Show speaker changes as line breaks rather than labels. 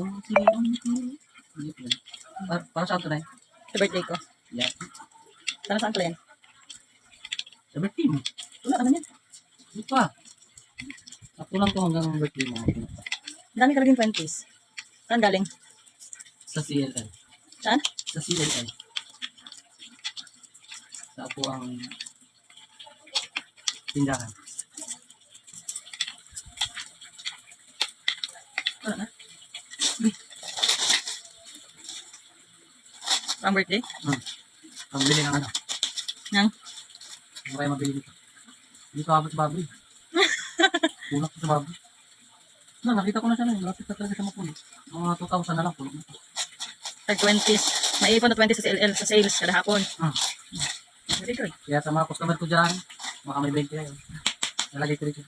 sige. Para saan to na?
Sa birthday ko.
Yeah.
Para saan pala yan?
Sa birthday mo.
Wala naman yan.
Ito pa. Ako lang to hanggang birthday mo.
Dami ka naging 20s. Saan galing?
Sa CLL.
Saan?
Sa CLL. Sa ako ang tindahan.
Wala na. Pang birthday?
Ang bili ng ano.
Nang?
Ano kaya mabili dito? Hindi ko abot sa baboy. Punak ko sa baboy. No, nakita ko na siya na. Malapit na talaga siya mapuno. Mga 2,000 na lang. Puno na.
Tag 20s. May ipon na 20s sa CLL sa sales kada hapon. Very good.
Kaya sa mga customer ko dyan, baka may 20 kayo. Nalagay ko rito.